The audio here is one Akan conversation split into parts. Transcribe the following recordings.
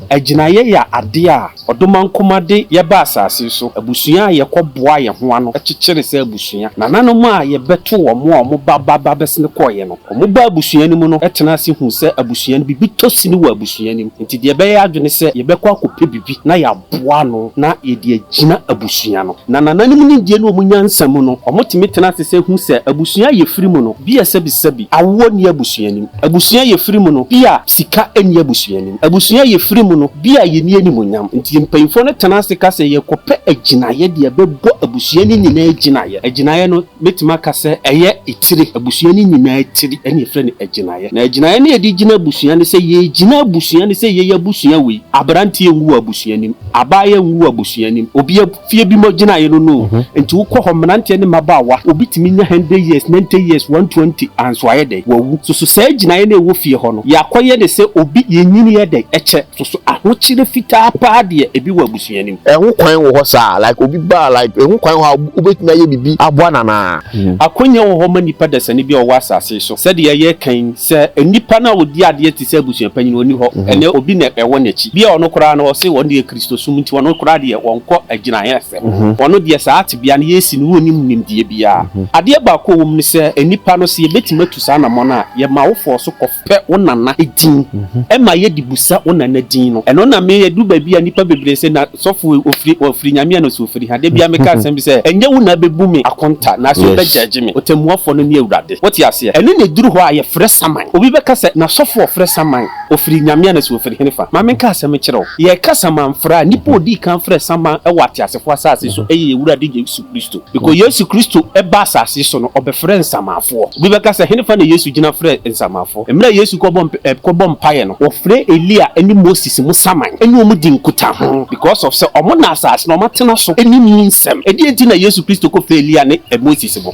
Agyinayɛ ya ade a odomankomade ye ba asase so abusua ye kɔboa ye ho ano kyekere sɛ abusua na nanom a ye beto wo mo baba besne kɔye no mo ba abusua ni mu no etena ase hu sɛ abusua ni bibi tosini wo abusua ni nti de be ya adwene sɛ ye bekɔ akɔpɛ bibi na ya boa no na ye de agyina abusua no na nananim ni die no mo nyansam no omotimi tena ase sɛ hu sɛ abusua ye firi mu no bi esebisebi awo ni abusua ni abusua ye firi mu no bi a sika eni abusua ni abusua ye firi mu no bi a ye ni animonyam nti mpanyimfo no tena ase ka sɛ ye kɔpɛ agyinayɛ de bɛbɔ abusua ni nyina agyinayɛ no metima ka sɛ ɛyɛ itiri abusua ni nyina itiri ɛne efrɛ ne agyinayɛ na agyinayɛ ne yɛde gyina abusua ne sɛ ye gyina abusua ne sɛ ye abusua wi abrante ngu abusua nim abaaye ngu abusua nim obi afie bi mo gyinayɛ no nti wokɔ hɔ mnante ne mabawa obi timi nya 100 years 90 years 120 anso ayɛ dɛ wawu so sɛ agyinayɛ ne ɛwɔ fie hɔ no yakɔyɛ de sɛ obi yenyini yɛ dɛ ɛkyɛ so ahokyere fitaa pa de ebi wɔ abusua nim ɛho kwan wɔ hɔ saa like obi ba like ɛho kwan hɔ obetumi ayɛ bibi aboa nana akonya wɔ hɔ ma nipa dasane bi ɔwɔ asase so sɛ de yɛ kan sɛ nipa na odi ade te sɛ abusua panyin oni hɔ ɛne obi na ɛwɔ n'akyi bi a ɔno koraa no ɔse wɔn de Kristo sum nti ɔno koraa de wɔnkɔ agyinayɛ sɛ ɔno de saa ate bia ne yɛsi no onim nimdie bia ade ba ko wɔ mu ne sɛ nipa no se yɛbetimi atu saa na mɔ na yɛ ma wo fo so kɔfɛ wo nana edin ɛma yɛ dibusa wo nana din no ɛno na me yɛdu ba bia nipa bebre se na sɔfo ofiri nyame na so ofiri ha de bia me ka asɛm bi sɛ ɛnyɛ wo na bebu me akonta na so bɛgyagye me otemuafo no ne awurade wote ase ɛno ne duru hɔ a yɛfrɛ saman obi bɛka sɛ na sɔfo ofrɛ saman ofiri nyame na so ofiri henefa ma me ka asɛm kyerɛw yɛ ka saman fra nipa odi kan frɛ saman ɛwɔ atiasefo asase so ɛyɛ awurade Yesu Kristo because Yesu Kristo ɛba asase so no ɔbɛfrɛ nsamafo obi bɛka sɛ henefa na Yesu gyina frɛ nsamafo emra Yesu kɔbɔ mpaye no wɔfrɛ Elia ɛne Moses mu saman ɛne ɔmo di nkuta ho because of sɛ ɔmo na asase na ɔmo tena so ɛne mu nsɛm ɛdi enti na Yesu Kristo kɔ frɛ Elia ne Moses bo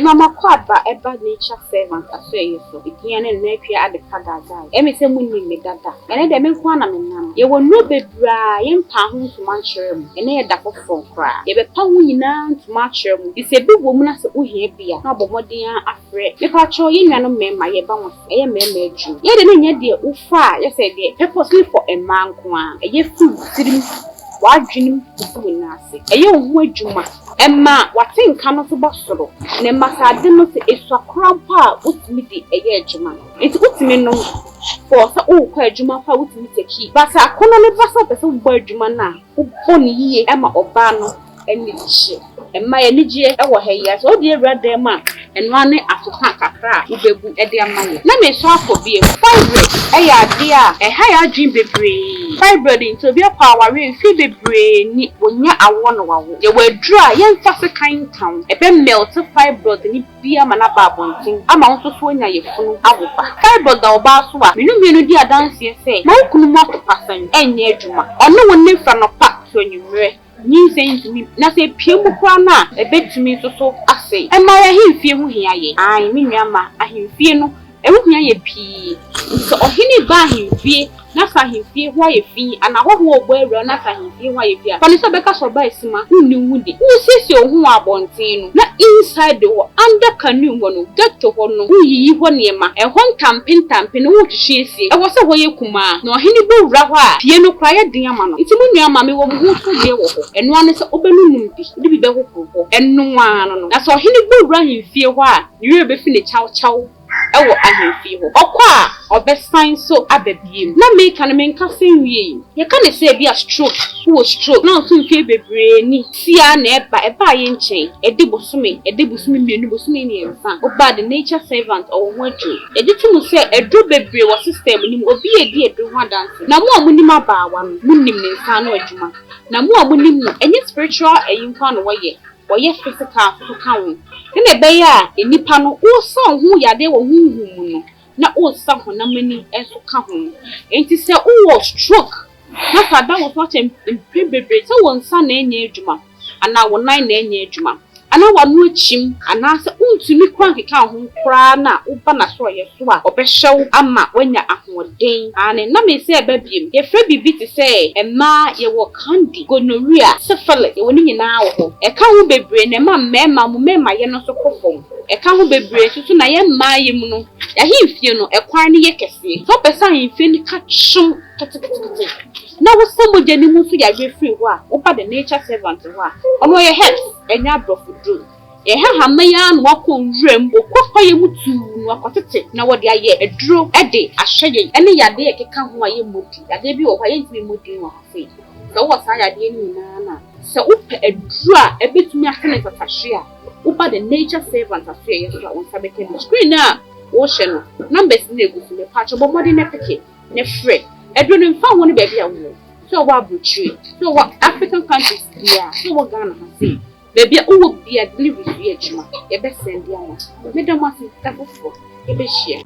Mama kwaba eba nature servant asoye so ikiane na ade fagaza emi se munni me dada ene de me nko na me nam ye wonu bebra ye mpa ho ntuma kyerem ene ye dakofo kra ye be pa ho nyina ntuma kyerem ise bi wo mu na se ohia bia na bomoden afre me pa cho ye nwa no mema ye ba wo ye mema adu ye de ne nya de ufa ye se de purposely for a man ko a ye food tirim wadwenim kufu na ase eye ho adwuma Emma, what in cannot be possible? Nemasa didn't say it's a crampa, what's me the a juma. It's what me no for so quite juma for what me take key. But I couldn't never say a word jumana, who pony ye Emma or Bano, and shit. And my energy, our hair, so dear red dear man, and one after Pancra, who be a dear money. Let me shop for beer, 5 bread, dear, a higher dream be brave. 5 bread into be a power, real feeble brain, when you're a 1 hour. They were dry, young fast kind town, a pen melted 5 bread, and it be a manababon thing. I'm also swing at your phone. I will pass 5 bread, the Abusua. You know, dear dancing say, no could not pass and near Juma, or no one live from a pack when you read. You saying to me, na say piemu kwana e betumi so ase. E ma ya himfie hu hia ye. Ai me nuama ahimfie no e hu hia ye pii. So ohini ba ahimfie na sa ahimfie hu aye fi ana hoho ogbo ewura na sa ahimfie hu aye fi. Pani so beka so ba esima hunni hunde. Hu sisi ohun abonten no na inside the under canoe no get to ho no hu yiyi ho niema. E ho ntampin no hu hwehwiesie. E wo se ho ye kuma na ohini bo wura ho a pie no kra ye den ama no. Nti mu nuama me wo mu so de wo ho. Eno ane se obelunum bi de bi be hoho. Eno ano no. Na so ohini bo wura ahimfie ho a yiwe be fi ne chaw ewo ahemfie ho okwa obesan so ababiem na me kan me nka senwie ye kan se bi a stroke who stroke na so mfie bebre ni sia na eba ye nchen edi bosome mienu bosome ni enfa oba the nature servant or wadu ye ditu mu se edu bebre wo system ni obi edi edu ho dance na mo amunim abaawa no munim ne nsa na adwuma na mo amunim no enye spiritual eyimfa no woye physical so kan ne be ya enipa no wo san hu yade wo huhum no na wo san ho na mani enso ka ho enti se wo stroke na fada wo so bebre se wo nsa na enye adwuma ana wo nan na enye adwuma ana wanu achim ana se untumi kwan keka ho kra na uba na so ye so a obehyew ama wanya ahoden ane na me se eba biem ye fra bibi ti se ema ye wo candy gonorrhea syphilis ye woni nyina wo e ka ho bebre na ma mema mu mema ye no so kofom e ka ho bebre tutu na ye ma ye mu no ya himfie no e kwan ne ye kese so pesa himfie ni ka chum ketekete na wo samo jeni mu so ya refree ho a uba the nature servant ho a ono ye head enya brofudu ye ha maya no wakọ nwrem okọkọ ye mutu no akotete na wo de aye eduro ede ahye ene yade ye keka ho aye modi yade bi wo kwa ye ntimi modi wo afi so wo sa yade ni na se upe eduro a ebetumi akene tatahye a uba the nature servant afi ye so won sabeke bi screen na wo hye no numbers na egufu le patch bo modi na peke ne frɛ eduro ne mfa ho ne ba bia wo so wa abrochi so wa African countries yeah so wa Ghana ha say baby uwo bia delivery fi ejuma ye be send ya wa me dem ase tafofo ye be share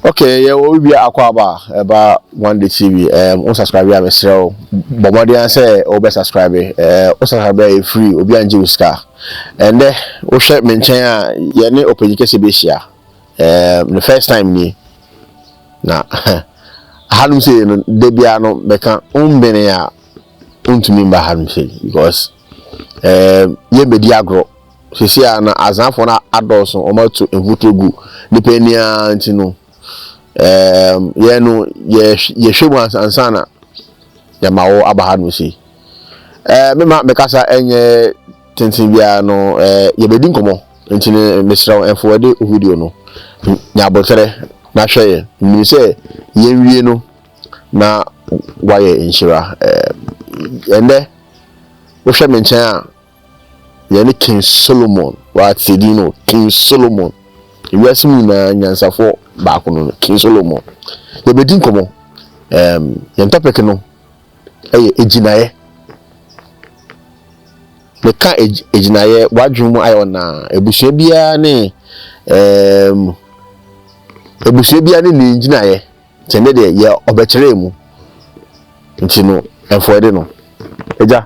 Okay, yeah, we be akwaba about one day TV. Subscribe ya mesrel. Bomodi an say o be subscribe. Subscribe free. Obi anje uska. And then o share mention a ye ne open kese be share. The first time ni na halum say no de bia no beka umbene ya untumi mba halum say because ye be di agro. Sisi na azanfo na adoso o ma to envutogu depenia ntino ye no ye hwemu ansana ya mawo abahanu si mema mekasa enye tintin bia no ye bedi nkomo ntine mesraw enfowade video no nya botere na hweye mi se ye wie no na waye inshira ende wo hwe menchen a ye ne King Solomon wa tidino King Solomon iwasmu na nyansafo baako no King Solomon ye bedi nkomo ye topic no Agyinayɛ me ka Agyinayɛ wadwumu ayo na ebusua bia ne ne Agyinayɛ tende de ye obekere mu nti no enfode no eja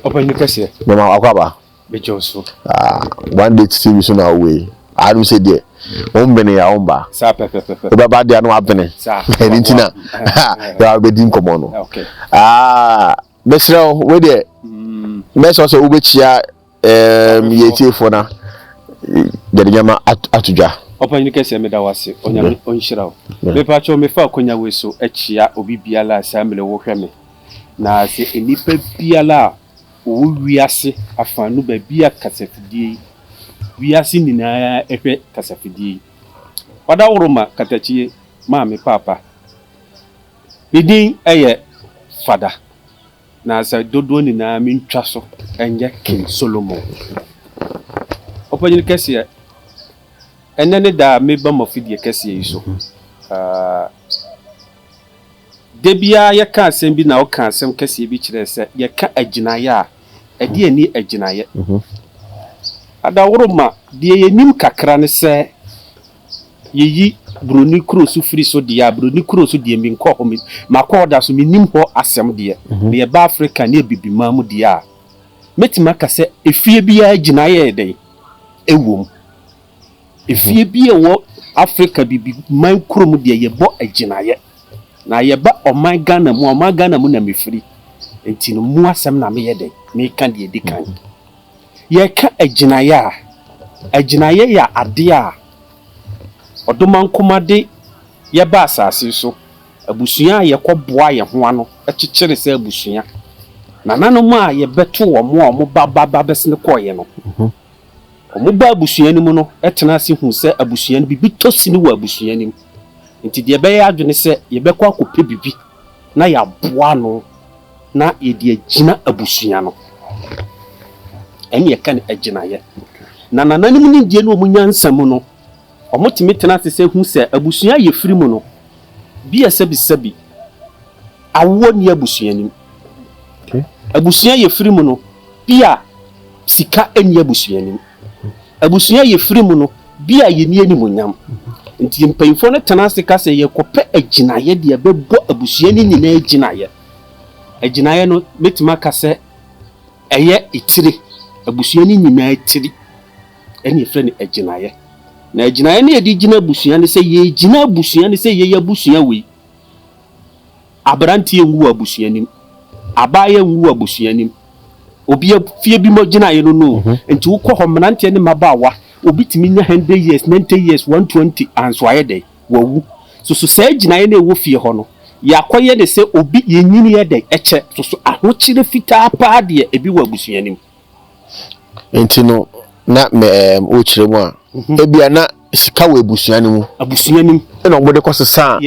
Opani kase me ma akwaba be joso one day TV so na we adu say there ombene ya omba sa pepe baba dia no abene eni ntina ya be din komo no okay mesrel we de meso so ubechia yetiefo na de nyama atudwa Opani kase me da wase onyame onhyiraw me pa cho me fa konya we so achia obi biala asamle wo hweme na se enipa biala wo wiase afanu ba bia kasafidie wiase nyina ehwe kasafidie wada woroma katachie maame papa bidin eye fada na sa dodo nyina mentwa so enye King Solomon Opani kase enene da meba mafidie kase yiso debia ye ka asem bi na o ka asem kase bi kire se ye ka Agyinayɛ a edi ani Agyinayɛ ada woroma de yenim kakra ne se yeyi broni krosu free so dia broni krosu de mi nkɔ ho mi makɔ da so minim ho asem de me ye ba Africa ne bibima mu dia metima ka se efie bia Agyinayɛ de ewom efie bia wo Africa bibima krom de ye bɔ Agyinayɛ na ye ba oman Ghana mu na mefiri enti no mu asem na me ye de me ka de dikan ye ka Agyinayɛ ya ade a odoman komade ye ba asase so abusua ye kɔboa ye ho ano ekyekyere se abusua na nanom a ye beto wo mo baba besne kɔye no omo ba abusua ni mu no etena se hu se abusua ni bibi tosini wo abusua ni nti de be ya adwene se ye bekɔ akɔpɛ bibi na ya boa no na ye de agyina abusua no eni ye kan Agyinayɛ na nananim ni die no omunyansam no omotimi tena se hu se abusua ye firi mu no bia sabi awo ni abusua ni abusua ye firi mu no bia sika eni abusua ni abusua ye firi mu no bia ye ni animonyam nti mpanyfo no tena se ka se ye kopɛ Agyinayɛ de bebɔ abusua ni nyina Agyinayɛ Agyinayɛ no metima ka sɛ ɛyɛ itire abusua ni nyinaa itiri ɛne efrɛ ne agyinayɛ na agyinayɛ ne yɛde gyina abusua ne sɛ yɛ gyina abusua ne sɛ yɛ abusua wei abrante ngu abusua nim abaayɛ ngu abusua nim obi fie bi mo gyina yɛ no enti wo kɔ hɔ mnante ne mabaawa obi timi nya 100 years 90 years 120 anso ayɛ dɛ wawu so sɛ agyinayɛ ne wo fie hɔ no yakɔyɛ de sɛ obi yenyini yɛ dɛ ɛkyɛ so ahokyere fitaa paa de ebi wɔ abusua nim enti no na o kyerɛ mu a ebia na sika wɔ abusua nim ɛna ɔmo de kɔsesa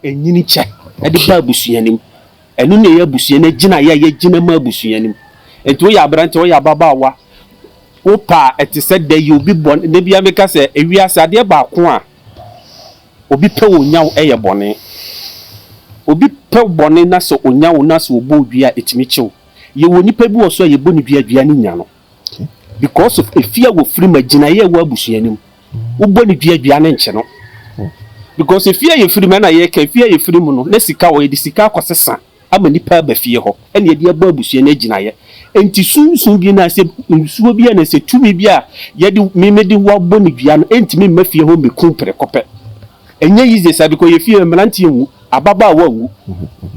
enyini kyɛ ɛde ba abusua nim ɛno ne yɛ abusua na gyina yɛ gyina ma abusua nim enti wo yɛ abrante wo yɛ ababaawa wo pa ɛte sɛ da yi obi bɔ ne bia meka sɛ ewiase adeɛ baako a obi pɛ onyaw ɛyɛ bɔne obi pɛ bɔne na sɛ onyaw na sɛ obɔ dua etimi kyew ye wɔ nipa bi wɔ so a ye bɔ ne dua ne nya no because of efia wɔ firi ma Agyinayɛ wɔ abusua nim wo bɔ ne dua ne nkye no because efia ye firi ma na ye ka efia ye firi mu no na sika wɔ ye de sika akɔsesa ama nipa ba fie hɔ ɛne ye de abɔ abusua ne Agyinayɛ enti sunsun bi na sɛ nsuo bi na sɛ tumi bi a ye de memedi wɔ bɔ ne dua no enti me mafie hɔ me kun pere kɔpɛ enye yize sa because ye fie mlantie nwu ababa wa nwu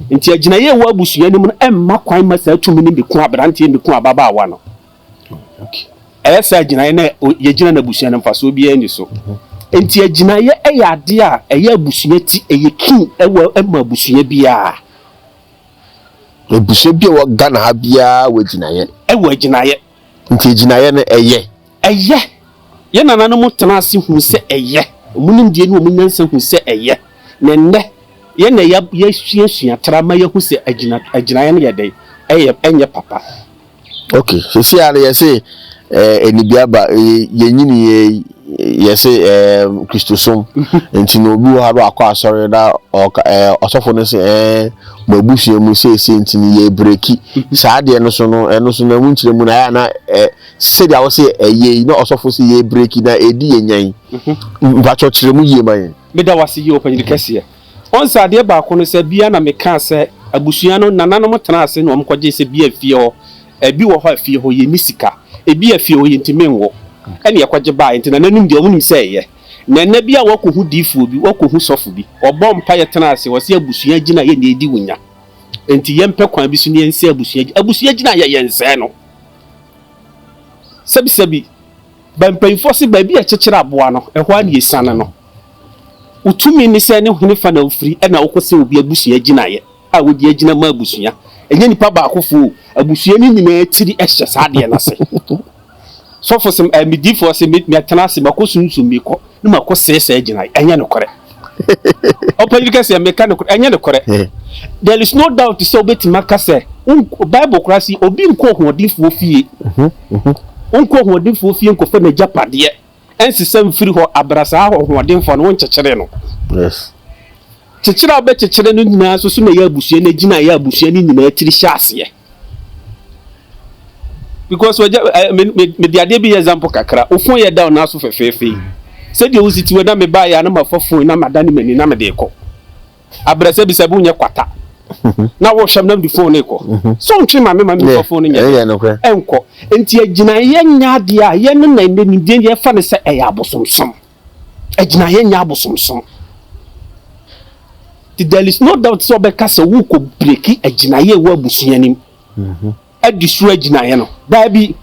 enti Agyinayɛ wɔ abusua nim no emma kwan ma sa tumi ne me kun abrante me kun ababa wa no okay esa Agyinayɛ na ye gyina na abusua no faso bi ani so enti Agyinayɛ ɛyɛ ade a ɛyɛ abusua ti ɛyɛ kin ɛwɔ emma abusua bia abusua bia wɔ Ghana ha bia wɔ Agyinayɛ ɛwɔ Agyinayɛ nti Agyinayɛ no ɛyɛ ye nana no mo tena ase hu sɛ ɛyɛ omunim die no omunyansa hu sɛ ɛyɛ na nnɛ ye na ya suasua trama ye hu sɛ Agyinayɛ no yɛ dɛ ɛyɛ ɛnyɛ papa okay so see are you say enibia ba yenyini ye say Christosom enti no obi ha ba akɔ asɔre da ɔsɔfo no say mabusua mu say enti ni ye breki saa de no so no na mu nkyerɛ mu na ya na say dia wo say eye na ɔsɔfo say ye breki na edi yenyan mpa kyerɛ mu yie man me da wase yi opanyi kɛse on sa de ba ko no sɛ bia na me ka sɛ abusua no nananom tena ase no omkɔgye sɛ bia fie hɔ ebi wɔ hɔ afie hɔ ye ni sika ebi afie hɔ ye ntime nwo ɛne yakɔgye ba enti nananum de omunim sɛ ɛyɛ na na bia wɔkɔhu diifo bi wɔkɔhu sɔfo bi ɔbɔ mpa yɛ tena ase wɔ sɛ abusua Agyinayɛ na edi wunya enti yɛmpɛ kwan bi so ne yɛnse abusua Agyinayɛ yɛnsɛ no sabi bampanyfo se ba bi a kyekyere aboa no ɛhɔ an yesane no utumi ni sɛ ne hene fa na ofiri ɛna wokɔsɛ obi abusua Agyinayɛ a wodi agyina ma abusua enye nipa ba akofo abusua ni nyina tiri ɛhyɛ saade na se sɔfo sem midifo se me atena se makosunsun mi kɔ ne makɔsɛsɛ Agyinayɛ ɛnyɛ no kɔrɛ opanyi se me ka no kɔrɛ ɛnyɛ no kɔrɛ there is no doubt so betima ka sɛ Bible krasi obi nkɔ hoɔdenfo fie onko hoɔdenfo fie nkɔfa na japadeɛ ɛnsesɛ mfiri hɔ abrasa hoɔdenfo no wonkyekere no yes kyekere aba kyekere no nyinaa so na yɛ abusua na Agyinayɛ abusua ni nyinaa tiri hyɛaseɛ because me de ade bi example kakra ofon yɛ down na so fefefe sɛ de usiti we na me ba ya na mafofon na madane mani na me de kɔ abrasa bi sabu nyɛ kwata na wo hwam na me phone ne kɔ so ntwe ma me mafofon ne nyɛ enko enti Agyinayɛ nya ade a ye no na ne de ye fa ne sɛ ɛyɛ abosomsom Agyinayɛ nya abosomsom there is no doubt so be kasa wo ko breki Agyinayɛ wo abusua nim adisuru Agyinayɛ no dabi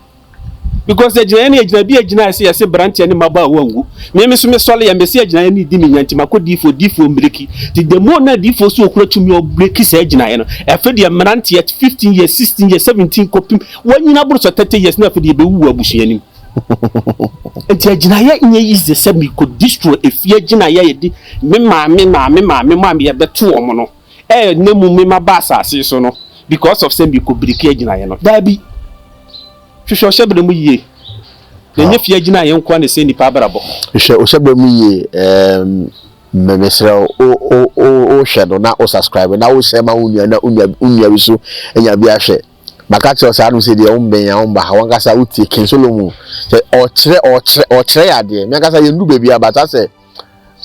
because Agyinayɛ ne Agyinayɛ say yɛse brantia ne maba wangu me so me sɔle yɛ me se Agyinayɛ ne di me nyanti makɔ difo mbreki the demo na difo so okura tumi o breki say Agyinayɛ no efe de brantia 15 years 16 years 17 kopim wanyina buru so 30 years na efe de be wu abusua nim enti Agyinayɛ nye yize sɛ me ko destroy efi Agyinayɛ yɛ di me maame yɛ beto omo no nemu me maba asase so no because of say me ko breki Agyinayɛ no dabi hwehwɛ ɔhyɛbrɛ mu yie na nye fie Agyinayɛ nko na sɛ nipa abrabɔ hwehwɛ ɔhyɛbrɛ mu yie memesrɛ o hwɛ na o subscribe na o share ma unia na unia bi so enya bi ahwɛ maka kyerɛ sɛ anu sɛ deɛ wombɛn ya womba ha wankasa wotie King Solomon sɛ ɔkyerɛ yɛ adeɛ me ankasa yɛndu baabi abata sɛ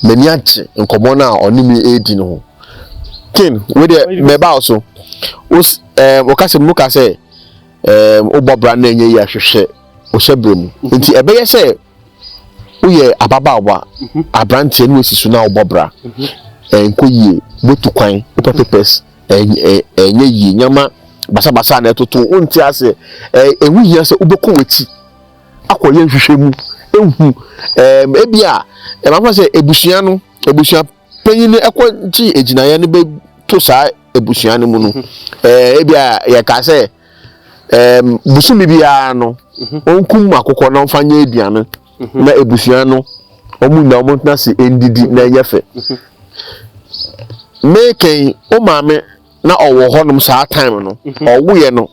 mani akye nkɔmmɔ no a ɔne me ɛdi no ho King with the meba also was okase muka say obobra na enye ya hwehwe o shebrem nti ebeye say uye ababawa abrante no esisu na obobra enkoyie botu kwan pepes enye yi nyama basa na etoto unti ase ewu hia se ubeko weti akoye hwehwe mu ehu ebia ma say ebusua panyin ekwanti Agyinayɛ ne be to sa ebusua ne mu no ebia ye ka say busumi bia no onkum akokɔ na mfanye aduane na ebusua no omu na omu na se endidi na yefe making o maame na owo honom saa time no owoye no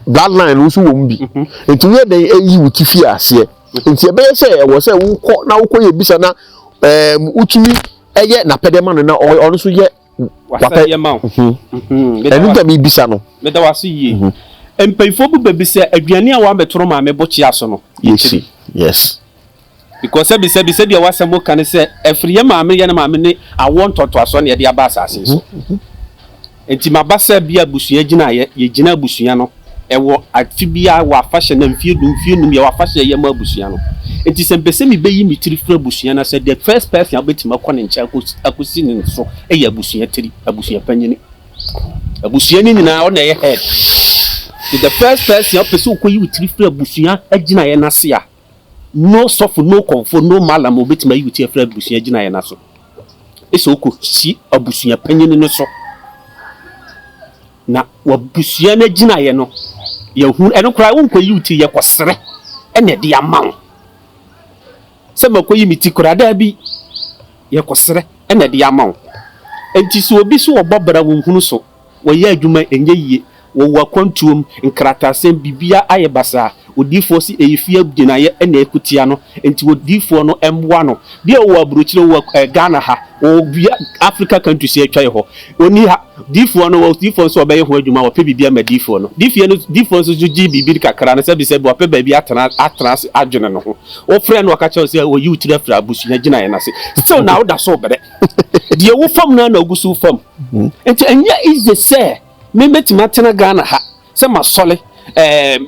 bloodline wo so wo mbi enti we den eyi wutifi ase enti ebe se e wo se wo kɔ na wo kɔ ye bisa na utumi eye na pedema no na ono so ye wasa ye ma enu da mi bisa no me da wase yi empayfo bu bebi se aduane a wa betoro ma me bochi aso no yes because be say dia wasemo kan se afriye ma me ye na ma me ne awon toto aso na ye dia ba asase so enti mabasa bia busua Agyinayɛ ye gina busua no ewo atibia wa fashe na mfie ye wa fashe ye ma busua no enti se mpese mi beyi mi tiri fra busua na se the first person abetima kɔ ne ncha akosi ne so eya busua tiri abusua panyini abusua ni na o na ye head the first person apese ukoyi witiri fra busua Agyinayɛ na se a no suffer no comfort no malam obetima yi witiri fra busua Agyinayɛ na so eso ko si abusua panyini no so na wabusua na Agyinayɛ no yehu eno kra wonkoyi witiri ye kosere ene de amawo se makoyi miti kra da bi ye kosere ene de amawo enti so obi so obobra wonhunu so woyɛ adwuma enye yie wo wakwantuom nkratasem bibia ayebasa odifo si eyifia Agyinayɛ ene ekutia no enti odifo no emwa no bia wo abrochire wo Ghana ha wo bia Africa countries atwa ye ho oni ha difo no wo difo so obeye ho adwuma wo pe bibia ma difo no difo so ji bibiri kakra na se bi se bo pe ba bi atana adwene no ho wo frɛ no aka kyerɛ se wo yi utira fra abusua Agyinayɛ na se still now da so bere de wo fam na ogusu fam enti enya is the say me betima tena Ghana ha se masole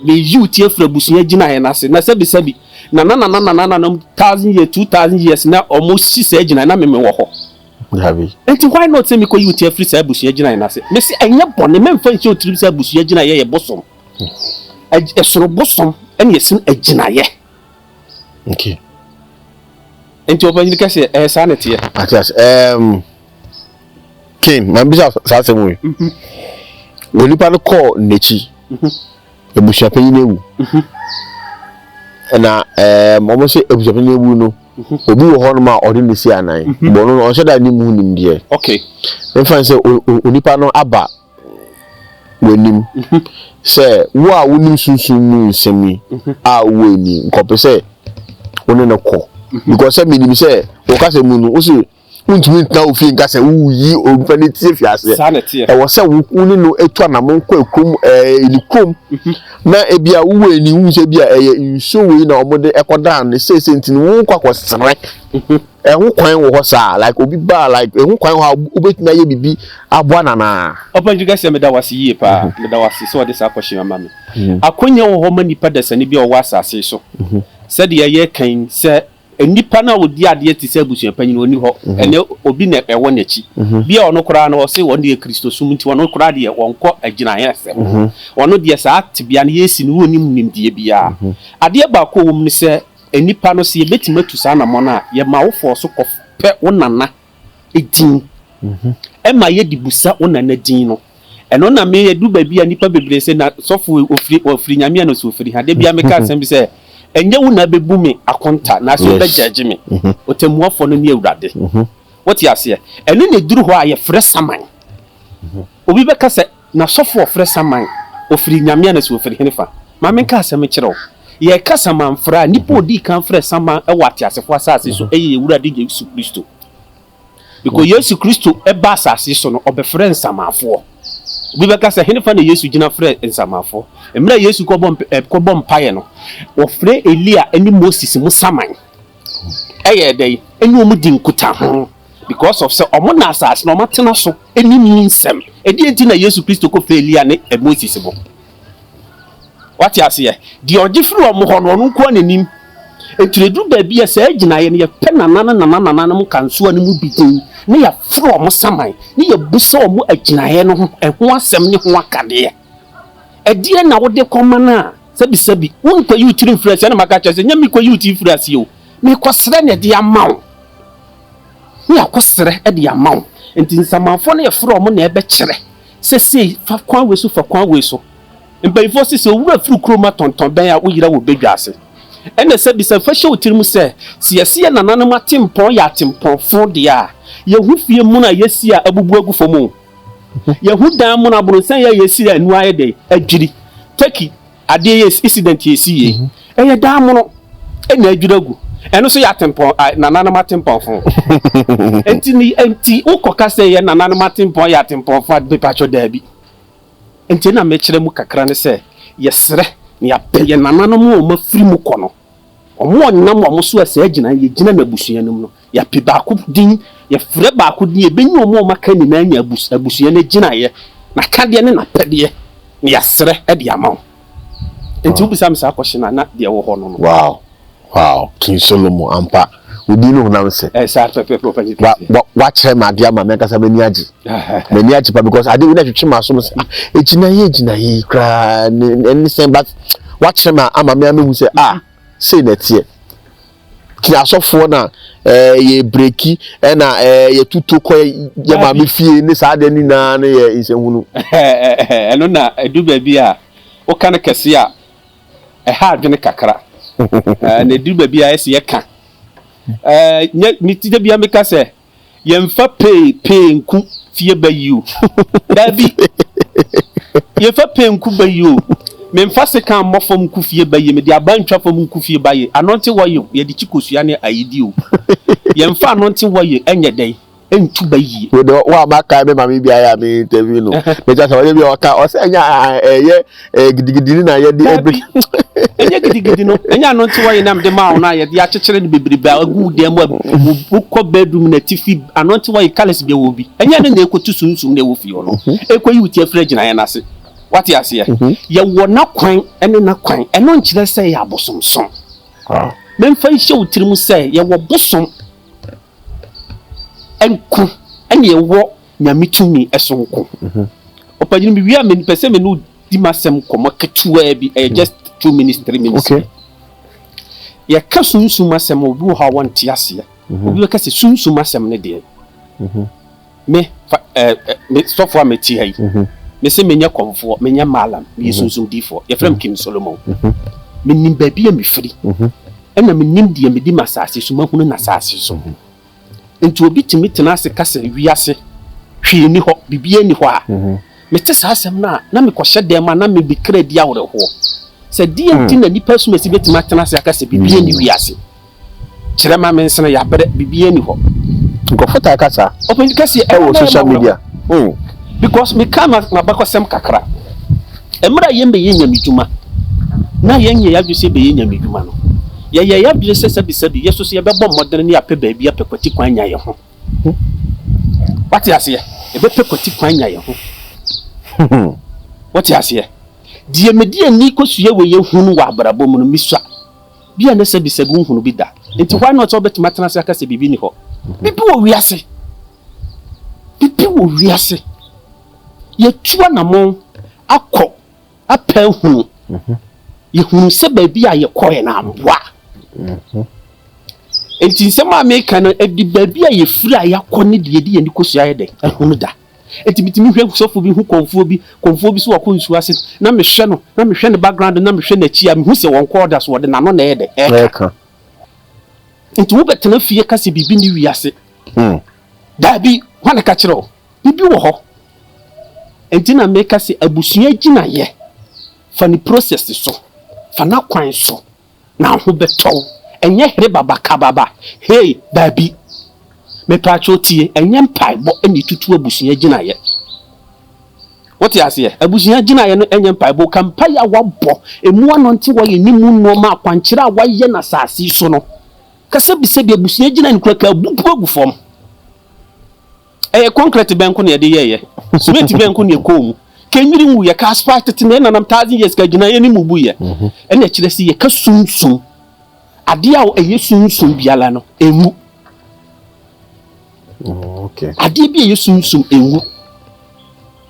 me youth afra busua Agyinayɛ na se na sebi na 1000 years 2000 years na almost 6 Agyinayɛ na me wo ho Habi enti why not say me ko youth afra sa busua Agyinayɛ na se me se enya bone me mfa nche otrib sa busua Agyinayɛ ye bosom esoro bosom ene yesin Agyinayɛ okay enti obanyi ka se sa na tie atias King man bisa sa se mu woni pa no call nechi ebusua panyin ewu na mo se ebusua panyin ewu no obi wo ho no ma odi ne si anan bo no on sheda ni mu nim de okay me fan se onipa no aba wonim se wo a wonim sunsun mu nsemi a wo ni nkope se woni no ko because se minim se wo ka se mu no wo se untumi nta ofi nka se wuyi omfani tie fiase e wo se wuni no etu anamon kwa ekrom elikrom na ebia wo eni hu se bia nso we na omode ekoda ne sese ntini wo kwa kwosere ehun kwan wo ho sa like obi ba like ehun kwan ho obetuna ye bibi aboa nana opanju ga se me da wase yie pa me da wase so de sa kwhye mama me akonya wo ho mani pa da sane bia wo asase so se de ye kan se enipa na odi ade ti se abusua panyin oni ho ene obi na ewo nachi bia ono kora na o se won de Kristo sum nti ono kora de wonko Agyinayɛ se ono de sa atibia na yesi no onim nimdie bia ade ba ko wom ni se enipa no se yebetima tu sa na mo na ye ma wo fo so kope wonana edin ema ye dibusa wonana din no eno na me ye du ba bia nipa bebre se na sofo ofri nyame na so ofri ha de bia me ka asem bi se enye wo na bebu me akonta na so be judge me otemuafo no ne awurade what you say eno ne duru ho aye frɛ saman obi be ka se na sofo frɛ saman ofri nyame na so ofri henefa ma me ka asem kyerɛw ye ka saman fra nipa odi kan frɛ saman e wate asefo asase so eye awurade Yesu Kristo because Yesu Kristo e ba asase so no obefrɛ nsamafo obi be ka se henefa na Yesu gina frɛ nsamafo emra Yesu ko bom paye no wo frɛ Elia eni Moses mu saman eye dey eni omu di nkuta ho because of say omo na asase no matena so enimi nsem edi enti na Yesu Kristo ko felia ne Moses bo what you say di ogifru omo ho no nko anenim eturedu ba bia say Agyinayɛ ne ye pe nanana mu kanso ane mu bidin ne ya fru omo saman ne ya buso omo Agyinayɛ no ho asem ne ho akade edie na wo de komana sabi wonko youth influence na maka chese nyami ko youth influence yo me kosere ne de amawo ni akosere e de amawo enti nsamanfo na ye fro omo na ebe kire se fa kwan we so mbayifo se owura fru kroma tonton ben a wo yira wo bedwase ene sabi fa hye otirim se ye nananam atempon ya atempon fo de a ye hu fie mu na yesi a abubu agufomu ye hu dan mu na bronsan ya yesi anu aye de adwiri taki ade yes incident yesi ye eye dan mu no ena adwiragu eno so ya atempon nananam atempon fo enti ukoka se ye nananam atempon ya atempon fo ade pacho dabi enti na mekire mu kakra ne se yesre ne ya pe ye nananam o mafiri mu kono omo nam omo so ase Agyinayɛ gina na busua num no ya pe ba ko din ya frɛ ba ko din e benyu omo maka ni na anya busua na Agyinayɛ na kade ne na pɛde ne ya srɛ e de amaw enti ubisa msa akohye na de wo ho no wow King Solomon ampa odi no na se sa pepe wa kire ma dia ma meka sa mani agi pa because ade we na twetwe ma so no Agyinayɛ kra ni sen but wa kire ma ama me amehu se say na tie ki asofo na ye breki na ye tutu ko ye ma me fie ni sa de ni na na ye nsehunu eno na edu ba bi a o kan kese a ha adwene kakra na edu ba bi a ese ye ka ni ti de bi ameka se ye mfa pay nku fie ba yi o da bi ye fa pay nku ba yi o me mfa se kan mofom nku fie ba yi me de abantwa fom nku fie ba yi anonte wayo ye de chikosua ne ayidi o ye mfa anonte wayo enye den entu ba yi we do wa maka me mama bi aya me interview no me just wa bi o ka o se nya gidigidi na ye de ebri enye gidigidi no enye anonte wayo na me ma na ye de akekere ne bebrebe agu de mu ko bedroom na tifi anonte wayo kales bi wo bi enye ne na ekotu sunsum na wo fi o no ekoyi uti afra Agyinayɛ na se what you say ye wona kwan ene na kwan eno nkire se ya bosomsom memfa hye otirim se ye wo bosom enku ene ye wo nyamitumi esonko opagini bi wi me pese me no di masem komo ketua bi just 2 minutes 3 minutes okay ye ka sunsum asem obi wo ha wonte ase obi ka se sunsum asem ne de me sofo ameti hai me se menya komfo menya malam me sunsun difo ye frem King Solomon me nim ba bia me firi ena me nim de me di masase so mahunu na sase so enti obi timi tena ase kase wiase hwe ni ho bibia ni ho a me te sa asem na me kohye dem na me bikra di awre ho se di enti na nipa so mesi betima tena ase akase bibia ni wiase kire ma me nsene ya bere bibia ni ho nkofota akasa open kase e social media because me come na bakosem kakra emra ye mbe ye nyamidwuma na ye nye ya dwese be ye nyamidwuma no ye ya dwese sabi yeso se ye bebo modern ne ape ba bia pekwati kwan nya ye ho what you say e be pekwati kwan nya ye ho what you say die medie ni kosua we ye hunu wa abrabo mu no misua bia na sabi hunu bi da enti why not obetima tena se aka se bibi ni ho bibi wo wiase ye tuwa na mo akọ apa hunu ye hunu se ba bi a ye koye na amboa enti nsem America no edi ba bi a ye firi a yakọ ne de ye ni kosua ye de hunu da enti bitimi hwe sofo bi hu konfo bi so wakọ nsu ase na me hwe ne background na me hwe na chi a me hu se won call da so de na no na ye de eka enti wo betena fie ka se bibi ni wiase da bi wana ka kire o bibi wo ho enti na meka se abusua Agyinayɛ fa ni process so fa na kwan so na ho beto enye here baba kababa hey baby me pacho tie enye mpaibo eni tutu abusua Agyinayɛ what you say abusua Agyinayɛ no enye mpaibo kampaya wabɔ emu anonte wo ye nimu no ma kwankira wa ye na sase so no kasa bi se bi abusua Agyinayɛ no kura ka bubu agufom concrete benko na yɛde yɛyɛ cement benko na yɛkɔ mu kenwiri mu yɛ ka asphalt tete na nam 1000 years ka Agyinayɛ ni mu bu yɛ ɛna kyerɛ sɛ yɛ ka sunsum ade a ɛyɛ sunsum biala no emu okay ade bi ɛyɛ sunsum emu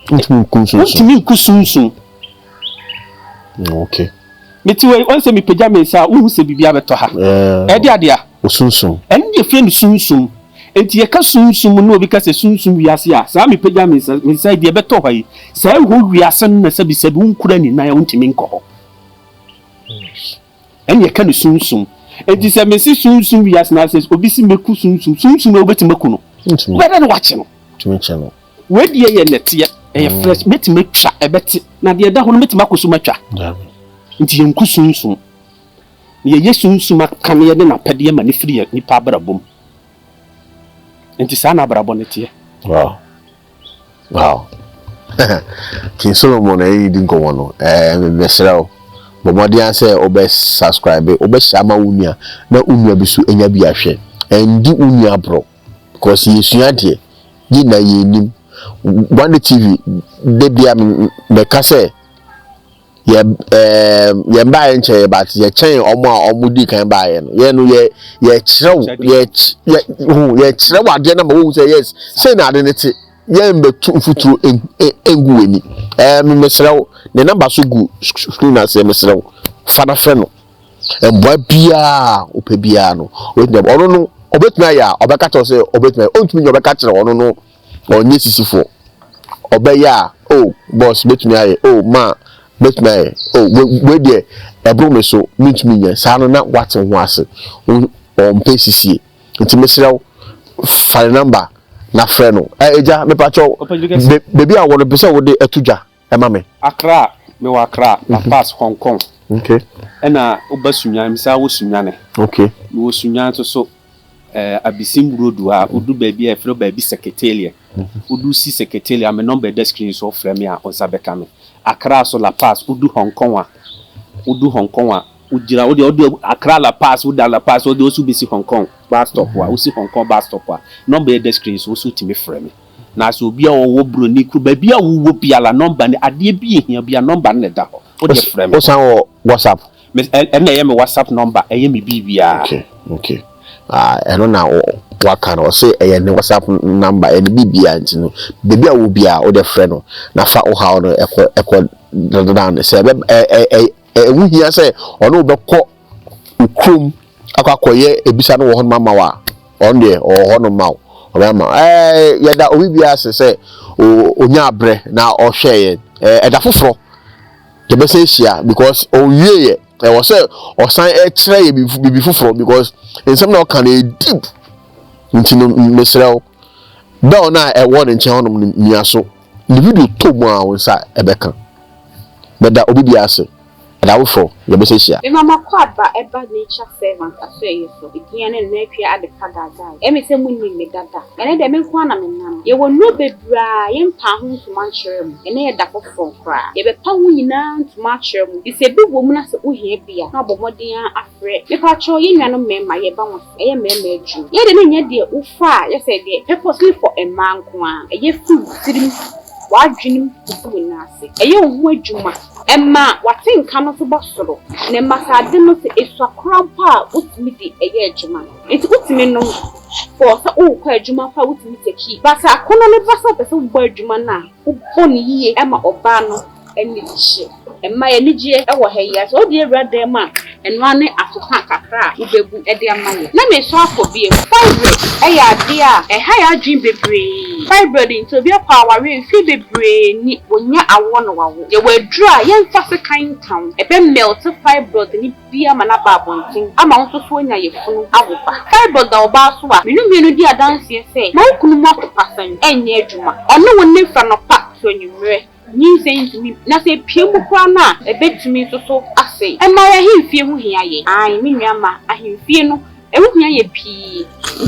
ntumi nku sunsum okay meti we on se mi pagya me sa wo se bibia beto ha ɛde ade a osunsum ɛne de fie no sunsum enti yɛ ka sunsum no obi ka se sunsum wiase a saa mi pagya me sa de beto ha yi saa ho wiase no na sabi sabi unkura ni na ya untimi nkɔ hɔ ɛne yɛ ka no sunsum enti se me si sunsum wiase na se obi si meku sunsum na obeti meku no wɛde no wache no tumeche no wedi yɛ nɛteɛ ɛyɛ fresh meti metwa ɛbɛte na de da ho no meti makoso matwa nti yɛnku sunsum yɛyɛ sunsum akane yɛde na pɛdeɛ ma ne firi nipa abrabom nti saa na abrabɔ ne teɛ wow King Solomon ɛyi di nkɔmɔ no mesrɛ bɔmɔden sɛ obɛ subscribe obɛ shama unia na unia bi so enya bi ahwɛ endi unia bro because yesua de yi na yenim One TV de bia me ka sɛ ye mba enche but ye chen omo a omo di kan ba ye no ye no ye kyerɛw ye kyerɛw ade na ma wo say yes say na ade ne te ye mbetu futuro engu weni me mesrɛw ne number so gu screen na say mesrɛw fada frɛ no emboa bia opɛ bia no ono no obetumi aya obɛka to say obetumi ontumi nye obɛka kyerɛ ono no onye sisifo obeya oh boss betumi aya oh ma betumi aya oh we dey ebro me so mitumi nya saa no na wate ho ase on pesisie nti mesrɛw file number na frɛ no eja me pacho baby a wono pese wo de atudwa ema me Accra me wa Accra na pass Hong Kong okay ɛna obasunyan misa wo sunyane okay wo sunyan so abisim road wa odu baby e fro baby secretariat odu si secretariat me number the screen so frɛ me a onsabeka me Accra so la pass odu Hong Kong wa ujira odi Accra la pass odi osu bisi Hong Kong bus stop wa osi Hong Kong bus stop wa number the screen so osu timi frɛ me na so obi a wo broni ku baby a wo biala number ne ade bi ehia bia number ne da ho o de frɛ me o san wo WhatsApp me na ye me WhatsApp number eye me bibia okay eno na waka no say eye ne WhatsApp number ene bibia ntino baby a wo bia o de frɛ no na fa o ha no ekɔ down say ewu hia say ono obekɔ ukrom akɔkɔye ebisa no wo ho mama wa on de o ho no mawo obama yeda obi bia say onya abre na o hwɛ eda foforo de be say hia because o wie was say or sign extra bibi foforo because in some now can deep nti no mesrɛw bell na won nche honom nia so the video to mu a wonsa ebeka beda obi bia ase da wo fo ye be say hia me mama kwaba eba nature servant aso so ikia ne na atwa ade kagaga emi se munni me dada ene de me nko na me nam ye wonu bebra ye mpa ho ntuma nkyerɛ mu ene ye da fofo kra ye be pa ho nyina ntuma kyerɛ mu ise bi wo mu na se ohia bia na bomoden afrɛ me pa cho ye nwa no mema ye ba wo ye mema adwu ye de ne nya de ufa ye se de purposely for a man ko a ye fu tirim wadwenim kufu na ase eye ho adwuma Emma, what in cannot be possible? Ne massa didn't say it's a crampa, utmi di a juma. It's utmi no for so quite juma for utmi key. But I couldn't never say some word jumana, who only ye Emma Obano and Niche. And my eligia, our hair, so dear red dear man, and running after Pancra, who be a dear money. Let me swap for beer, fibroid, dear, a higher dream be brave. Fibroid to be a power, feel be brave, when you are one. You were dry, young fast kind town, a ben melted fibroid, and it be a manababon thing. I'm also so near your phone. Fibroid, thou basua, you mean dear dance, say, no could not pass and near Juma, or no one live from a pack to you. You saying to me, na say piemu kwana e betumi so ase e ma ya himfie hu hia ye ai me nuama ahimfie no e hu hia ye pii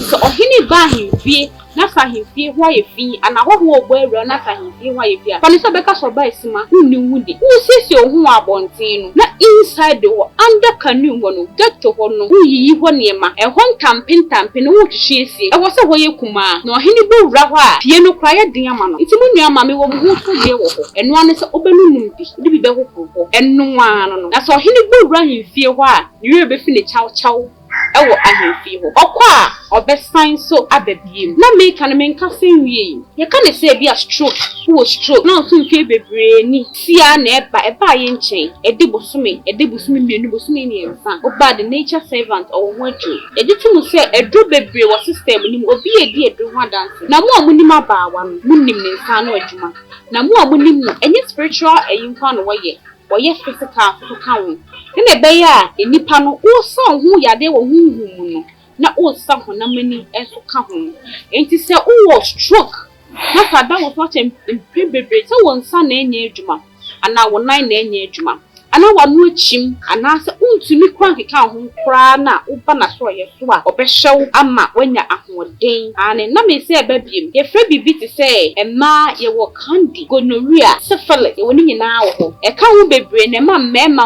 so ohini ba ahimfie na sa himfie ho ayefi ana ho ho obo awura na sa himfie ho ayefi a so beka so ba esima unni wudi usisi ohun abonten no na inside the under canoe ho no get ho no uyiyi ho niema e ho ntampe no wo twehwe esie e wo se ho yekuma na ohini bi wura ho a pie no kra ye den ama no nti mu nua ma me wo mu so de wo ho eno ane se obenunum bi be ho ho eno ano no na so ohini bi wura himfie ho a yue be fi ne chaw ewo ahemfie ho okwa obesan so ababiem na make na menka senwie ye ka ne se bia stroke wo stroke na so mfie bebre ni sia na eba ye nchen edi bosome mienu bosome ni enfa oba the nature servant or wonju edi tumu se edu bebre wo system ni obi edi edu ho dance na mo amunim abaawa no munim ne nsa no adwuma na mo amunim no enye spiritual eyimfa no woye physical so kan na ebe ya enipa no wo san hu yade wo huhu no na wo san ho na mani enso ka ho enti se wo stroke na sada wo so chem bebre se wo nsa na enye adwuma ana wo nan na enye adwuma ana wa no achim ana se untumi kwa nkeka ho kra na wo ba na so ye so a obehyew ama wanya ahoden ane na me se eba biem ye fra bibi ti se ema ye wo candy gonorrhea syphilis ye woni nyina wo ho e ka ho bebre na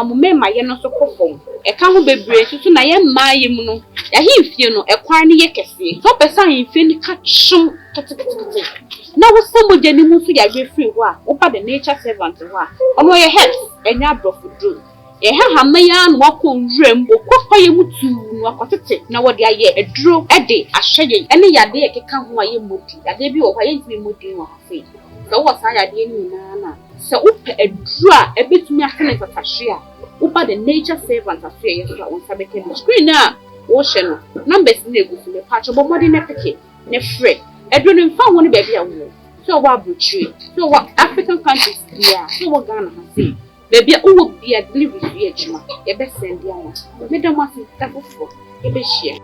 mema ye no so kofom e ka ho bebre susu na ye ma ye mu no ya himfie no e kwan ne ye kese so pesa himfie ni ka chum na wo so mo jani mu so ya refree ho a wo ba the nature servant ho a ono ye health enya brofudru ye ha ya no akọ nwrem okọfa ye mutu no akotete na wo de aye eduro ede ahye ene yade ye keka ho aye modi yade bi wo ha ye ntimi modi wo afi so wo sa yade ni na so upe eduro a ebetumi akene tatahye a wo ba the nature servant afi ye so won sabeke no screen na wo hye no numbers na egusu me patch bo modi na peke ne free eduro ni mfa ho ne ba bia wo so wa abrochi so wa African countries yeah so wa Ghana ha say baby who be a delivery adwuma ye be send ya ma me da ma se ta fofo ye be share